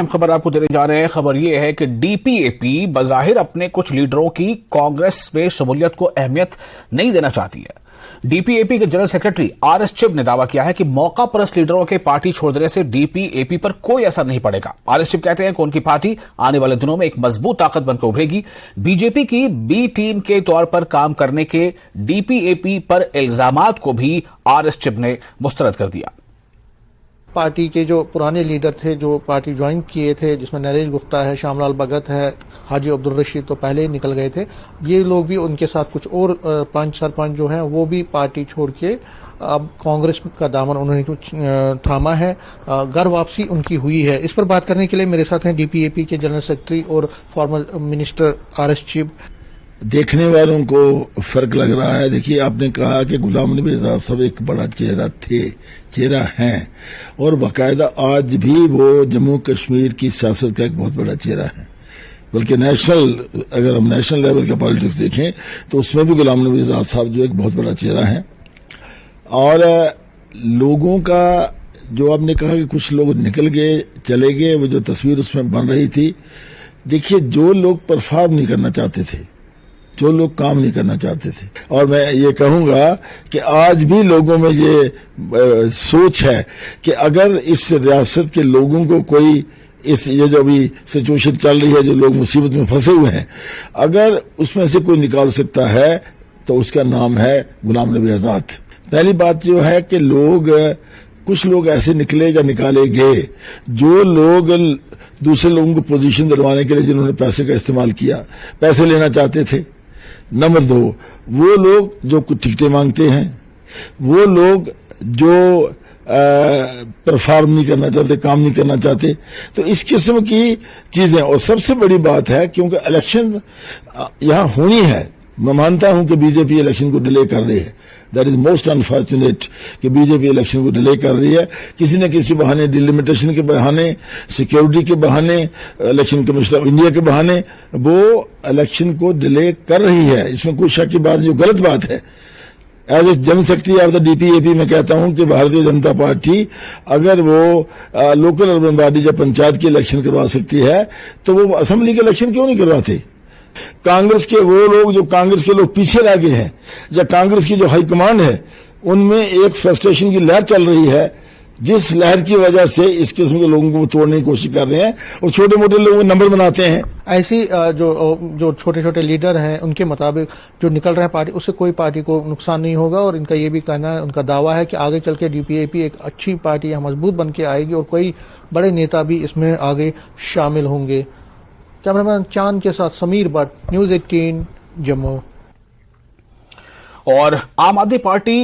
اہم خبر آپ کو دینے جا رہے ہیں. خبر یہ ہے کہ ڈی پی اے پی بظاہر اپنے کچھ لیڈروں کی کانگریس میں شمولیت کو اہمیت نہیں دینا چاہتی ہے. ڈی پی اے پی کے جنرل سیکرٹری آر ایس چب نے دعویٰ کیا ہے کہ موقع پرست لیڈروں کے پارٹی چھوڑ دینے سے ڈی پی اے پی پر کوئی اثر نہیں پڑے گا. آر ایس چب کہتے ہیں کہ ان کی پارٹی آنے والے دنوں میں ایک مضبوط طاقت بن کر ابھرے گی. بی جے پی کی بی ٹیم کے طور پر کام کرنے کے ڈی پی اے پی پر الزامات کو بھی آر ایس چب نے مسترد کر دیا. پارٹی کے جو پرانے لیڈر تھے جو پارٹی جوائن کیے تھے، جس میں نریل گپتا ہے، شام لال بھگت ہے، حاجی عبدالرشید تو پہلے ہی نکل گئے تھے، یہ لوگ بھی ان کے ساتھ کچھ اور پانچ سرپنچ جو ہیں وہ بھی پارٹی چھوڑ کے اب کانگریس کا دامن انہوں نے کچھ تھاما ہے، گھر واپسی ان کی ہوئی ہے. اس پر بات کرنے کے لیے میرے ساتھ ہیں ڈی پی اے پی کے جنرل سیکرٹری اور فارمر منسٹر آر ایس چب. دیکھنے والوں کو فرق لگ رہا ہے. دیکھیے، آپ نے کہا کہ غلام نبی آزاد صاحب ایک بڑا چہرہ ہیں اور باقاعدہ آج بھی وہ جموں کشمیر کی سیاست کا ایک بہت بڑا چہرہ ہے، بلکہ اگر ہم نیشنل لیول کا پالیٹکس دیکھیں تو اس میں بھی غلام نبی آزاد صاحب جو ایک بہت بڑا چہرہ ہے. اور لوگوں کا جو آپ نے کہا کہ کچھ لوگ نکل گئے چلے گئے، وہ جو تصویر اس میں بن رہی تھی، دیکھیے جو لوگ پرفارم نہیں کرنا چاہتے تھے، جو لوگ کام نہیں کرنا چاہتے تھے، اور میں یہ کہوں گا کہ آج بھی لوگوں میں یہ سوچ ہے کہ اگر اس ریاست کے لوگوں کو کوئی یہ جو ابھی سچویشن چل رہی ہے، جو لوگ مصیبت میں پھنسے ہوئے ہیں، اگر اس میں سے کوئی نکال سکتا ہے تو اس کا نام ہے غلام نبی آزاد. پہلی بات جو ہے کہ کچھ لوگ ایسے نکلے یا نکالے گئے جو لوگ دوسرے لوگوں کو پوزیشن دلوانے کے لیے جنہوں نے پیسے کا استعمال کیا، پیسے لینا چاہتے تھے. نمبر 2، وہ لوگ جو ٹکٹیں مانگتے ہیں، وہ لوگ جو پرفارم نہیں کرنا چاہتے، کام نہیں کرنا چاہتے. تو اس قسم کی چیزیں. اور سب سے بڑی بات ہے کیونکہ الیکشن یہاں ہونی ہے. میں مانتا ہوں کہ بی جے پی الیکشن کو ڈیلے کر رہی ہے. دیٹ از موسٹ انفارچونیٹ کہ بی جے پی الیکشن کو ڈیلے کر رہی ہے. کسی نہ کسی بہانے، ڈیلیمیٹیشن کے بہانے، سیکیورٹی کے بہانے، الیکشن کمیشن آف انڈیا کے بہانے وہ الیکشن کو ڈیلے کر رہی ہے. اس میں کوئی شک کی بات، جو غلط بات ہے. As a general secretary of the D P A P میں کہتا ہوں کہ بھارتیہ جنتا پارٹی اگر وہ لوکل اربن باڈی یا پنچایت کی الیکشن کروا سکتی ہے تو وہ اسمبلی کے الیکشن کیوں نہیں کرواتے؟ کانگریس کے وہ لوگ جو کانگریس کے لوگ پیچھے رہ گئے ہیں، یا کانگریس کی جو ہائی کمانڈ ہے ان میں ایک فرسٹریشن کی لہر چل رہی ہے، جس لہر کی وجہ سے اس قسم کے لوگوں کو توڑنے کی کوشش کر رہے ہیں اور چھوٹے موٹے لوگوں نمبر بناتے ہیں. ایسی جو چھوٹے چھوٹے لیڈر ہیں ان کے مطابق جو نکل رہے ہیں پارٹی، اس سے کوئی پارٹی کو نقصان نہیں ہوگا. اور ان کا یہ بھی کہنا ہے، ان کا دعویٰ ہے کہ آگے چل کے ڈی پی اے پی ایک اچھی پارٹی یا مضبوط بن کے آئے گی اور کوئی بڑے نیتا بھی اس میں آگے شامل ہوں گے. کیمرامین چاند کے ساتھ سمیر بٹ، نیوز 18 جموں. اور عام آدمی پارٹی